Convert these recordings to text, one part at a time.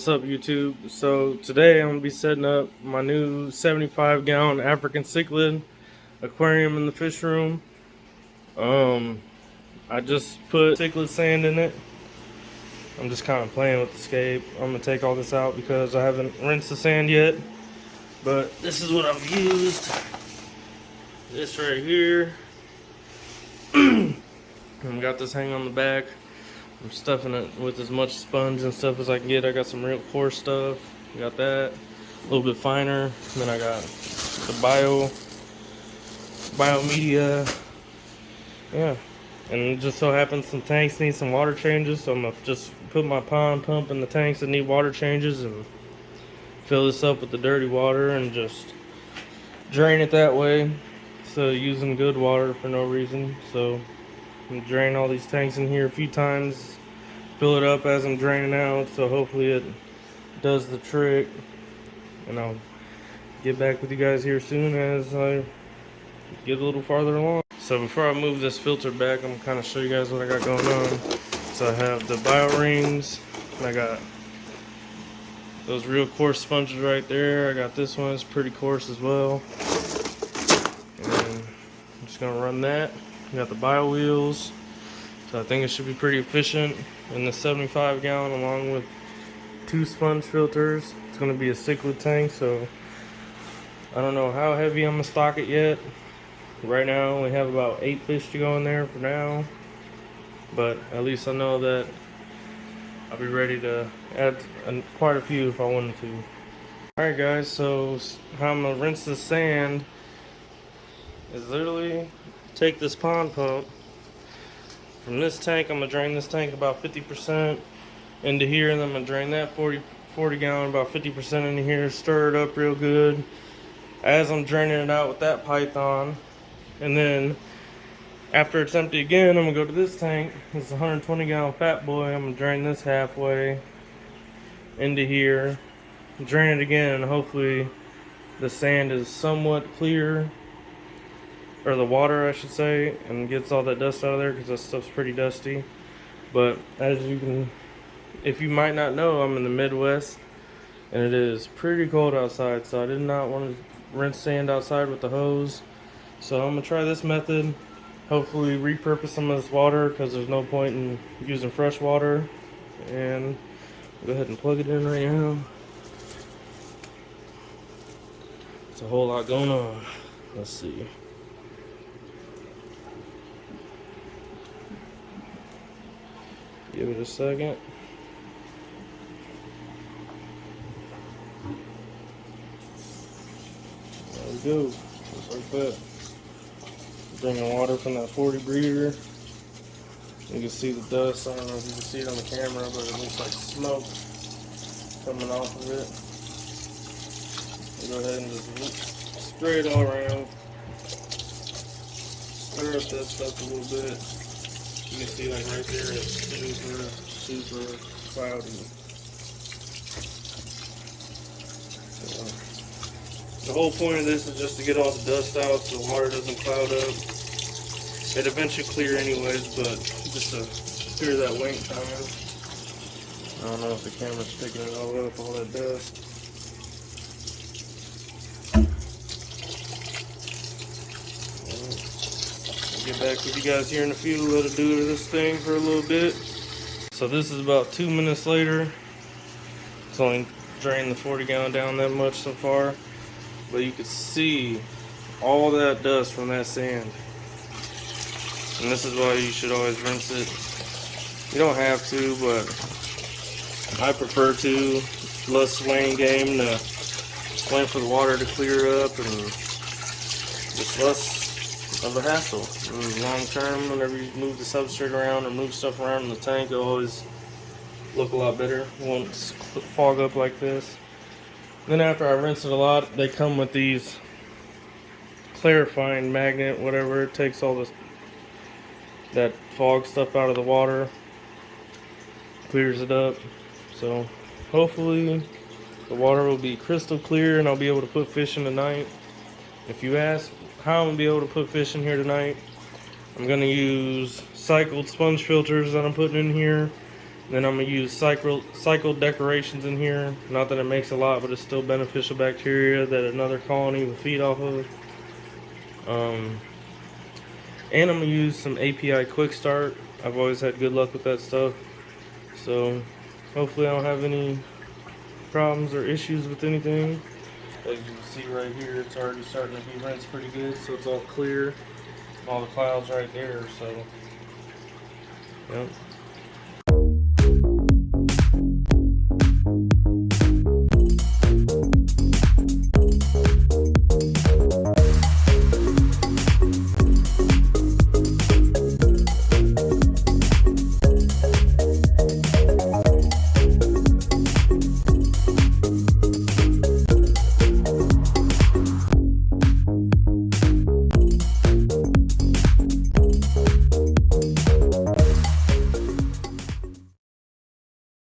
What's up, YouTube? So today I'm gonna be setting up my new 75-gallon African cichlid aquarium in the fish room. I just put cichlid sand in it. I'm just kind of playing with the scape. I'm gonna take all this out because I haven't rinsed the sand yet. But this is what I've used. This right here. I've got this hanging on the back. I'm stuffing it with as much sponge and stuff as I can get. I got some real coarse stuff. Got that. A little bit finer. And then I got the biomedia. Yeah. And it just so happens some tanks need some water changes. So I'm going to just put my pond pump in the tanks that need water changes and fill this up with the dirty water and just drain it that way. So using good water for no reason. So I'm drain all these tanks in here a few times, fill it up as I'm draining out, so hopefully it does the trick. And I'll get back with you guys here soon as I get a little farther along. So before I move this filter back, I'm kind of show you guys what I got going on. So I have the bio rings, and I got those real coarse sponges right there. I got this one, it's pretty coarse as well. And I'm just gonna run that. We got the bio wheels, so I think it should be pretty efficient. And the 75-gallon along with 2 sponge filters. It's going to be a cichlid tank, so I don't know how heavy I'm going to stock it yet. Right now I only have about 8 fish to go in there for now, but at least I know that I'll be ready to add quite a few if I wanted to. Alright guys, so how I'm going to rinse this sand is literally take this pond pump from this tank. I'm gonna drain this tank about 50% into here, and then I'm gonna drain that 40 gallon about 50% into here, stir it up real good as I'm draining it out with that python. And then after it's empty again, I'm gonna go to this tank. It's a 120-gallon fat boy. I'm gonna drain this halfway into here, drain it again, and hopefully the sand is somewhat clear, or the water I should say, and gets all that dust out of there, because that stuff's pretty dusty. But as you can, if you might not know, I'm in the Midwest and it is pretty cold outside, so I did not want to rinse sand outside with the hose. So I'm gonna try this method, hopefully repurpose some of this water, because there's no point in using fresh water. And go ahead and plug it in right now. It's a whole lot going on. Let's see. Give it a second. There we go. Just like that. Bringing water from that 40 breeder. You can see the dust. I don't know if you can see it on the camera, but it looks like smoke coming off of it. We'll go ahead and just spray it all around. Stir up that stuff a little bit. You can see, like right there, it's super cloudy. So, the whole point of this is just to get all the dust out so the water doesn't cloud up. It eventually clear anyways, but just to clear that wait time. I don't know if the camera's picking it all up, all that dust. Get back with you guys here in a few, let it do this thing for a little bit. So this is about 2 minutes later. It's only drained the 40 gallon down that much so far, but you can see all that dust from that sand. And this is why you should always rinse it. You don't have to, but I prefer to. Less swaying game to wait for the water to clear up, and just less of a hassle. Long term, whenever you move the substrate around or move stuff around in the tank, it'll always look a lot better. It won't fog up like this. Then after I rinse it a lot, they come with these clarifying magnet, whatever. It takes all this that fog stuff out of the water, clears it up. So hopefully the water will be crystal clear and I'll be able to put fish in tonight. If you ask how I'm going to be able to put fish in here tonight, I'm going to use cycled sponge filters that I'm putting in here. Then I'm gonna use cycle decorations in here. Not that it makes a lot, but it's still beneficial bacteria that another colony will feed off of. And I'm gonna use some API quick start. I've always had good luck with that stuff, so hopefully I don't have any problems or issues with anything. As you can see right here, it's already starting to be rinsed pretty good, so it's all clear. All the clouds right there, so yep.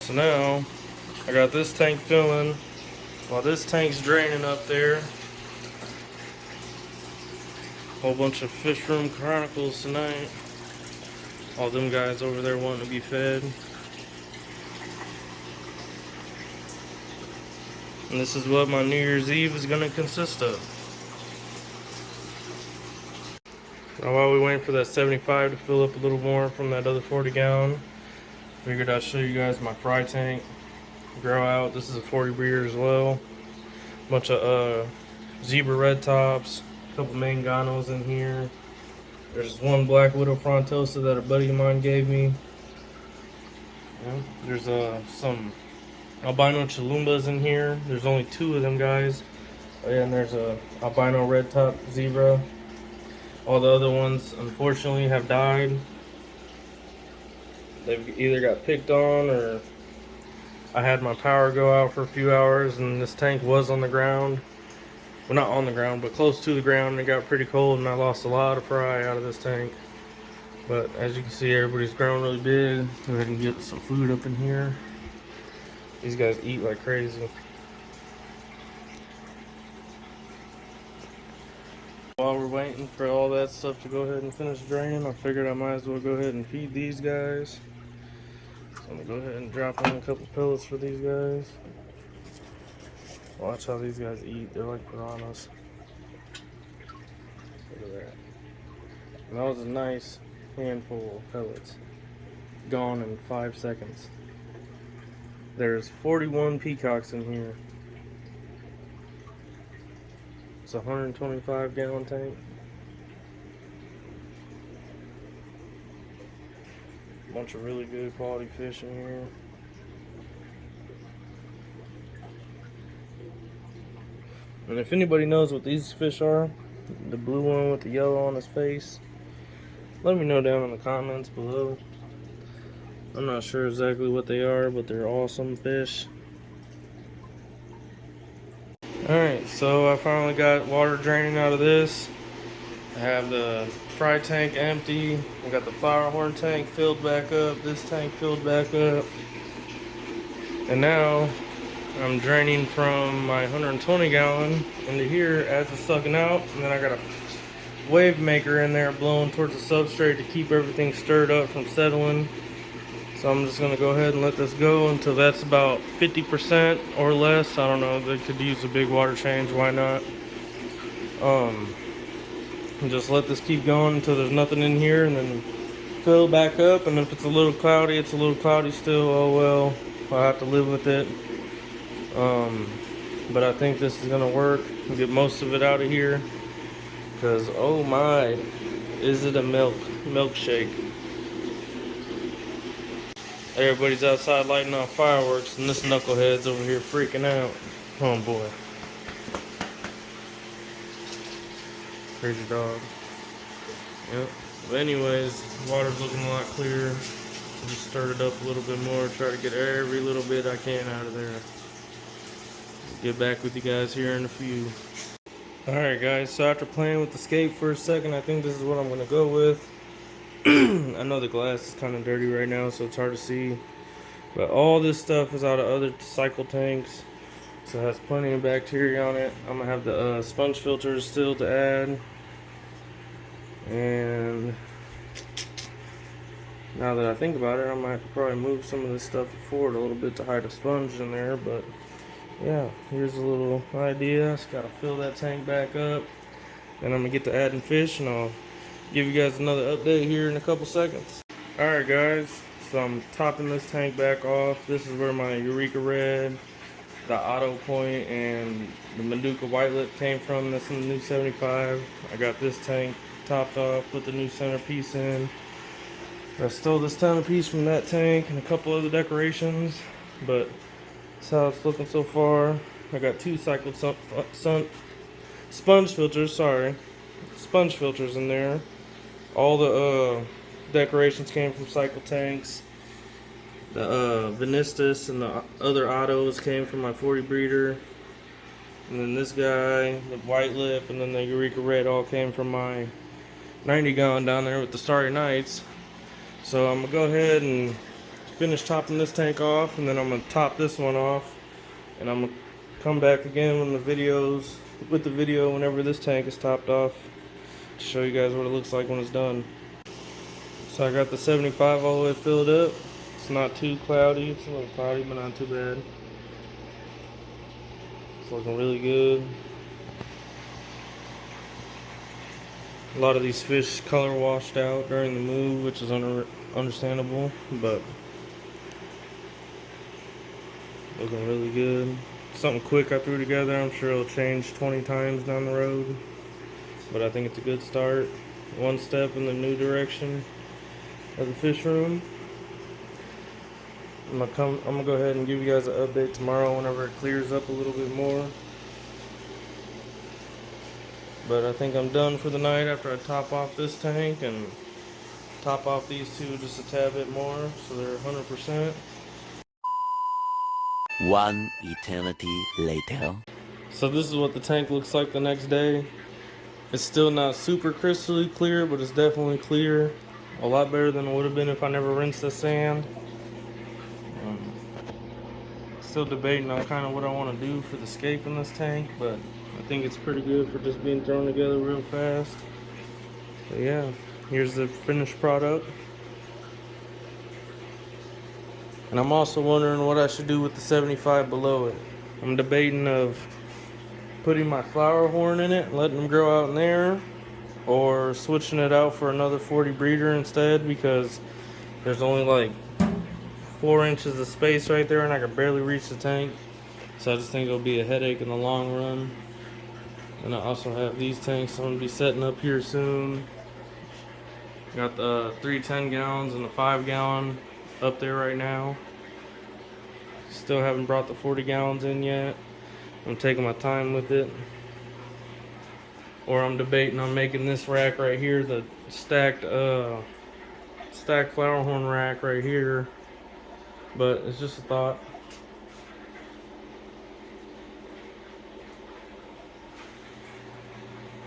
So now I got this tank filling while this tank's draining up there. Whole bunch of FISHROOM Chronicles tonight. All them guys over there wanting to be fed. And this is what my New Year's Eve is going to consist of. Now while we wait for that 75 to fill up a little more from that other 40 gallon, figured I'd show you guys my fry tank. Grow out. This is a 40 breeder as well. Bunch of zebra red tops, a couple manganos in here. There's one black widow frontosa that a buddy of mine gave me. Yeah. There's some albino chalumbas in here. There's only 2 of them guys. And there's a albino red top zebra. All the other ones unfortunately have died. They've either got picked on, or I had my power go out for a few hours and this tank was on the ground. Well, not on the ground, but close to the ground. It got pretty cold and I lost a lot of fry out of this tank. But as you can see, everybody's grown really big. Go ahead and get some food up in here. These guys eat like crazy. While we're waiting for all that stuff to go ahead and finish draining, I figured I might as well go ahead and feed these guys. So I'm gonna go ahead and drop in a couple pellets for these guys. Watch how these guys eat. They're like piranhas. Look at that. And that was a nice handful of pellets. Gone in 5 seconds. There's 41 peacocks in here. It's a 125 gallon tank. Bunch of really good quality fish in here. And if anybody knows what these fish are, the blue one with the yellow on his face, let me know down in the comments below. I'm not sure exactly what they are, but they're awesome fish. Alright, so I finally got water draining out of this. I have the fry tank empty. I got the fire horn tank filled back up. This tank filled back up. And now I'm draining from my 120 gallon into here as it's sucking out. And then I got a wave maker in there blowing towards the substrate to keep everything stirred up from settling. So I'm just going to go ahead and let this go until that's about 50% or less. I don't know, they could use a big water change, why not? And just let this keep going until there's nothing in here, and then fill back up. And if it's a little cloudy, it's a little cloudy still. Oh well, I'll have to live with it. But I think this is going to work and get most of it out of here. Because, oh my, is it a milkshake. Everybody's outside lighting off fireworks, and this knucklehead's over here freaking out. Oh boy. Crazy dog. Yep. But anyways, water's looking a lot clearer. Just stir it up a little bit more. Try to get every little bit I can out of there. Get back with you guys here in a few. Alright guys, so after playing with the scape for a second, I think this is what I'm going to go with. I know the glass is kind of dirty right now, so it's hard to see. But all this stuff is out of other cycle tanks. So it has plenty of bacteria on it. I'm going to have the sponge filters still to add. And Now that I think about it, I might probably move some of this stuff forward a little bit to hide a sponge in there, but yeah, here's a little idea. Just gotta fill that tank back up, then I'm gonna get to adding fish, and I'll give you guys another update here in a couple seconds. Alright guys, so I'm topping this tank back off. This is where my Eureka Red, the Auto Point, and the Maduka White Lip came from. That's in the new 75. I got this tank topped off, put the new centerpiece in. I stole this centerpiece from that tank and a couple other decorations, but that's how it's looking so far. I got two cycled sponge filters, sponge filters in there. All the decorations came from cycle tanks. The Venistus and the other autos came from my 40 breeder. And then this guy, the White Lip, and then the Eureka Red all came from my 90 gallon down there with the Starry Nights. So I'm gonna go ahead and finish topping this tank off, and then I'm gonna top this one off, and I'm gonna come back again with the video whenever this tank is topped off to show you guys what it looks like when it's done. So I got the 75 all the way filled up. It's not too cloudy. It's a little cloudy, but not too bad. It's looking really good. A lot of these fish color washed out during the move, which is understandable, but looking really good. Something quick I threw together. I'm sure it'll change 20 times down the road, but I think it's a good start. One step in the new direction of the fish room. I'm gonna go ahead and give you guys an update tomorrow whenever it clears up a little bit more. But I think I'm done for the night after I top off this tank and top off these two just a tad bit more, so they're 100%. One eternity later. So this is what the tank looks like the next day. It's still not super crystally clear, but it's definitely clear. A lot better than it would have been if I never rinsed the sand. Still debating on kind of what I want to do for the scape in this tank, but I think it's pretty good for just being thrown together real fast. But yeah, here's the finished product. And I'm also wondering what I should do with the 75 below it. I'm debating of putting my flower horn in it and letting them grow out in there, or switching it out for another 40 breeder instead, because there's only like 4 inches of space right there and I can barely reach the tank. So I just think it'll be a headache in the long run. And I also have these tanks I'm going to be setting up here soon. Got the 3 10 gallons and the 5 gallon up there right now. Still haven't brought the 40 gallons in yet. I'm taking my time with it. Or I'm debating on making this rack right here, the stacked flower horn rack right here. But it's just a thought.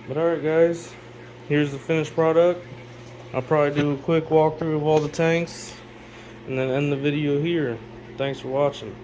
But alright guys, here's the finished product. I'll probably do a quick walkthrough of all the tanks and then end the video here. Thanks for watching.